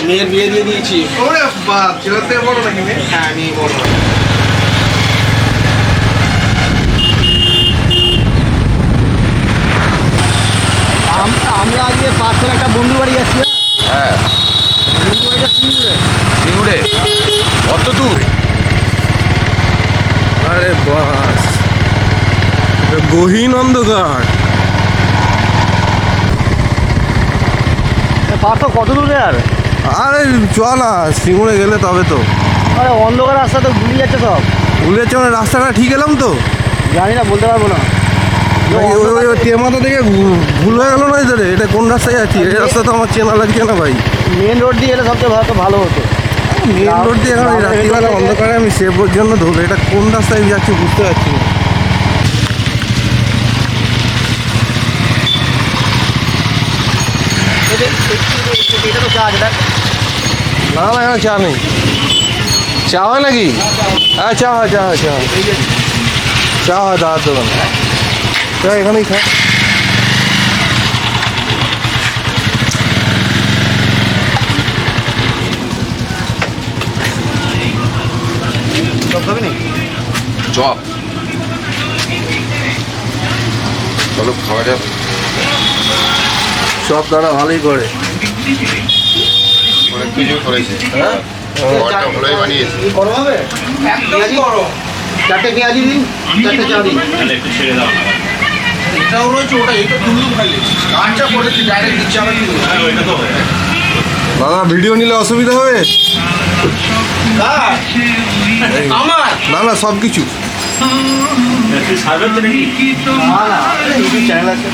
মেয়ের বিয়ে দিয়ে দিয়েছি। ওরে বাপ, ছেলের থেকে বড় নাকি মেয়ে? হ্যাঁ আমি বড়। আমরা আজকে পাশের একটা বন্ধু বাড়ি যাচ্ছি। হ্যাঁ বন্ধু বাড়িটা সিঙ্গুরে কত দূর? আরে বাস, গহীন অন্ধকার। পাশটা কত দূরে আর? আরে চল না, সিঙ্গুরে গেলে তবে তো। আরে অন্ধকার রাস্তা তো ঘুরিয়ে যাচ্ছে সব। ভুলে যাচ্ছে মানে রাস্তাটা ঠিক এলাম তো? জানি না, বলতে পারবো না। তেমাথা থেকে ভুল হয়ে গেল না এদের? এটা কোন রাস্তায় যাচ্ছি? এই রাস্তা তো আমার চেনা লাগছে না ভাই। মেন রোড দিয়ে এলে সবচেয়ে ভালো হতো। মেন রোড দিয়ে এখন রাত্রিবেলা অন্ধকারে আমি সেভর জন্য ধরলো। এটা কোন রাস্তায় যাচ্ছি বুঝতে পারছি না। এটা তো চা আছে, দেখ। না না, এখানে চা নেই। চা হয় নাকি? হ্যাঁ চা হয়, চা হয়, চা হয়, চা হয় দাদার দোকান। চা এখানেই খা। সব খাবি নি? চপ চলো খাওয়া যাক। সব দাদা ভালোই করে। অনেক কিছু করেছে। হ্যাঁ ঘরটা ভালোই বানিয়েছে। গরম হবে? একদম গরম। চারটে পেঁয়াজি দিন, চারটে চা দিন। এটাও রয়েছে, ওটা এটা দুটো খাইলে কাঁচা করেছি, ডাইরেক্ট দিচ্ছি আবার কি দাদা ভিডিও নিলে অসুবিধা হবে? আমার না না, সব কিছু। না না, ইউটিউব চ্যানেল আছে।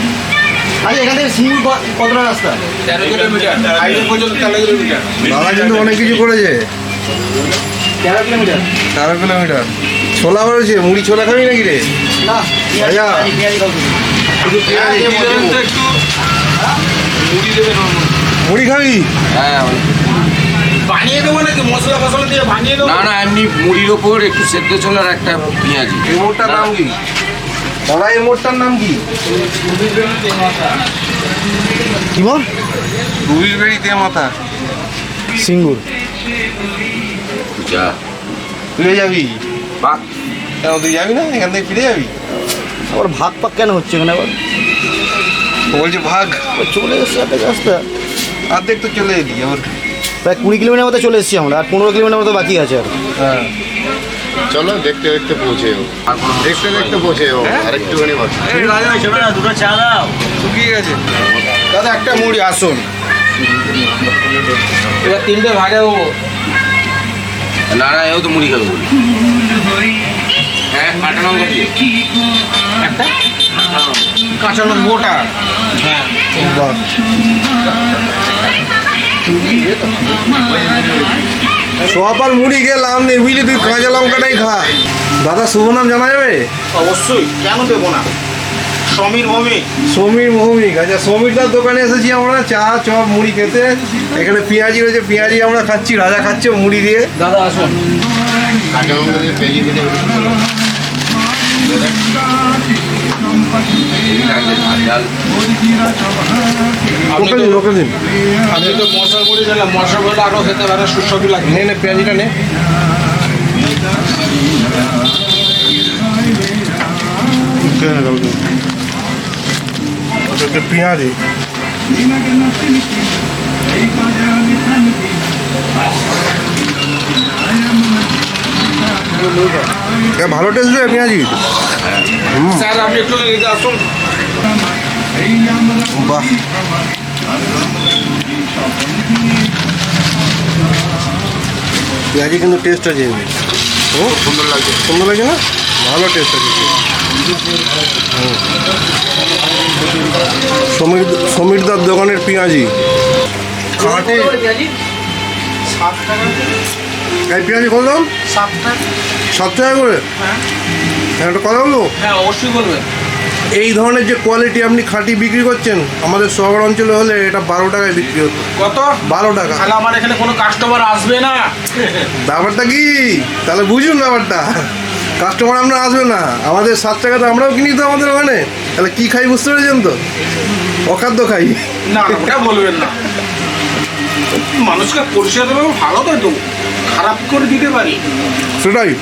আচ্ছা, এখান থেকে সিঙ্গুর কতটা রাস্তা? 13 কিলোমিটার, হাইওয়ে পর্যন্ত 13 কিলোমিটার। দাদা কিন্তু অনেক কিছু করেছে। 13 কিলোমিটার? 13 কিলোমিটার। ছোলা করেছে, মুড়ি ছোলা খাবি নাকি রে? না, ভাইয়া। পেঁয়াজি খাও শুধু। শুধু পেঁয়াজ দিয়ে মুড়ি দেবেন তো একটু, মুড়ি দেবেন মুড়ি খাবি? হ্যাঁ বানিয়ে দেবো নাকি মশলা ফসলা দিয়ে বানিয়ে দেবো? না না, এমনি মুড়ির ওপর একটু সেদ্ধ ছোলার একটা পেঁয়াজি। এই মোড়টার নাম কি দাদা? এই মোড়টার নাম কি? কি বল? রুবির বেড়ি তেমাথা সিঙ্গুর। যা তুই যাবি? বাহ, কেন তুই যাবি না? এখান থেকে ফিরে যাবি? আবার ভাগ পাক কেন হচ্ছে এখানে আবার? ও বলছে ভাগ। ও চলে এসছে একটা রাস্তা। অর্ধেক তো চলে এলি আবার। প্রায় 20 কিলোমিটার মতো চলে এসেছি আমরা, আর 15 কিলোমিটার মতো বাকি আছে আর। হ্যাঁ চলো দেখতে দেখতে পৌঁছে যাবো। দেখতে দেখতে পৌঁছে যাবো। আরেকটুখানি বাকি। শুকিয়ে গেছে দাদা। একটা মুড়ি আসুন। এবার 3টে ভাগে হবো। না না, এও তো মুড়ি খাবে বলি। হ্যাঁ, কাটা লঙ্কা দিয়ে একটা কাঁচা লঙ্কা গোটা। হ্যাঁ সব আর মুড়ি গেলাম নেই বুঝলি, তুই কাঁচা লঙ্কাটাই খা। দাদা শুভ নাম জানা যাবে? অবশ্যই, কেন দেবো না? সমীর ভৌমিক। সমীর মৌমিক। আচ্ছা, সমীরদার দোকানে এসেছি আমরা চা চপ মুড়ি খেতে। এখানে পেঁয়াজি রয়েছে, পেঁয়াজি আমরা খাচ্ছি, রাজা খাচ্ছে মুড়ি দিয়ে। দাদা আসুন। কাঁচা লঙ্কা দিয়ে পেঁয়াজি দিলে ওকে দিন। আমি তো মশলা মুড়ি দিলাম, মশলা মুড়িটা আরও খেতে পারে, সুস্বাদু লাগে। নে নে পেঁয়াজিটা নে। পেঁয়াজি ভালো টেস্ট রে পেঁয়াজি। স্যার আপনি একটু এদিকে আসুন। বাহ, পেঁয়াজি কিন্তু টেস্ট আছে। ও সুন্দর লাগছে। সুন্দর লাগে না? ভালো টেস্ট আছে। সমীরদার দোকানের পেঁয়াজি খাঁটি। পেঁয়াজি 7 টাকা। এই পেঁয়াজি কত দাম? 7 টাকা। 7 টাকা করে? হ্যাঁ একটা কথা বলবো, হ্যাঁ অবশ্যই বলবেন। এই ধরনের যে কোয়ালিটি আপনি খাঁটি বিক্রি করছেন, আমাদের শহর অঞ্চলে হলে এটা 12 টাকায় বিক্রি হতো। কত? 12 টাকা। তাহলে আমার এখানে কোনো কাস্টমার আসবে না। ব্যাপারটা কি তাহলে বুঝুন ব্যাপারটা। কাস্টমার আমরা আসবে না, আমাদের 7 টাকাতে আমরাও কিনি তো আমাদের ওখানে। তাহলে কি খাই বুঝতে পেরেছেন তো? অখাদ্য খাই। না না, ওটা বলবেন না। মানুষকে পরিষেবা দেবে ভালো তো দেবো, খারাপ করে দিতে পারি। সেটাই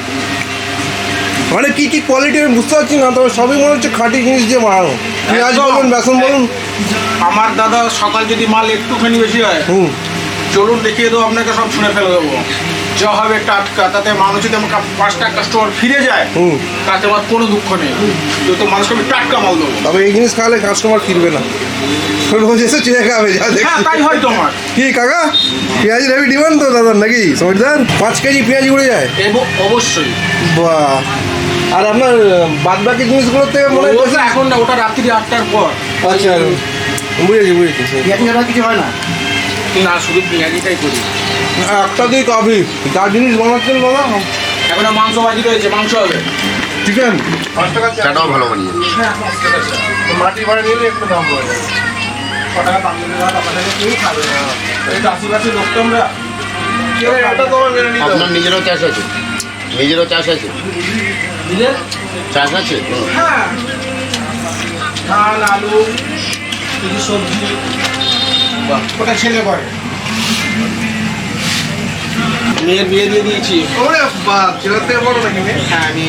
মানে কি কি কোয়ালিটি আমি বুঝতে পারছি না, তবে সবই মনে হচ্ছে খাঁটি জিনিস দিয়ে বানানো। পেঁয়াজ একদম। বলুন, বেসন বলুন। আমার দাদা সকাল যদি মাল একটুখানি বেশি হয়, হুম। চলুন দেখিয়ে দেবো আপনাকে, সব শুনে ফেলে দেবো। যা হবে টাটকা, তাতে মানুষ যদি আমাকে 5টা কাস্টমার ফিরে যায়, হুম। তাতে আমার কোনো দুঃখ নেই। তো মানুষকে আমি টাটকা মাল দেবো। তবে এই জিনিস খাওয়ালে কাস্টমার ফিরবে না, রোজ এসে চেয়ে খাবে যা হ্যাঁ, দেখছি। তাই হয় তোমার। কি কাকা, পেঁয়াজের হেভি ডিমান্ড তো দাদার নাকি সমিতদার? 5 কেজি পেঁয়াজ উড়ে যায়? অবশ্যই। বাহ। আর আপনার বাদ বাকি জিনিসগুলোর থেকে মনে হয় ওটা এখন না, ওটা রাত্রি 8টার পর। আচ্ছা বুঝেছি বুঝেছি। পেঁয়াজ ছাড়া কিছু হয় না? না, শুধু পেঁয়াজিটাই করি। একটা দিয়ে কাফি। যা জিনিস বানাচ্ছেন দাদা, এখন মাংস ভাজি রয়েছে, মাংস হবে। চিকেন চাটাও ভালো বানিয়ে। মাটি ভাড়া নিলে একটু দাম পড়ে যাবে। 6 টাকা দাম দিলে আপনাদের কেউ খাবে না। এই তো আশিপাশি লোক তো আমরা। এটা তো আমার মেনে নিতে হবে। আপনার নিজেরও চাষ আছে? নিজেরও চাষ আছে? বুঝলে? চাষ আছে? হ্যাঁ, ধান, আলু, কিছু সবজি। ওটা ছেলে করে। মেয়ের বিয়ে দিয়ে দিয়েছি। ওরে বাপ, ছেলের থেকে বড় নাকি মেয়ে? হ্যাঁ, আমি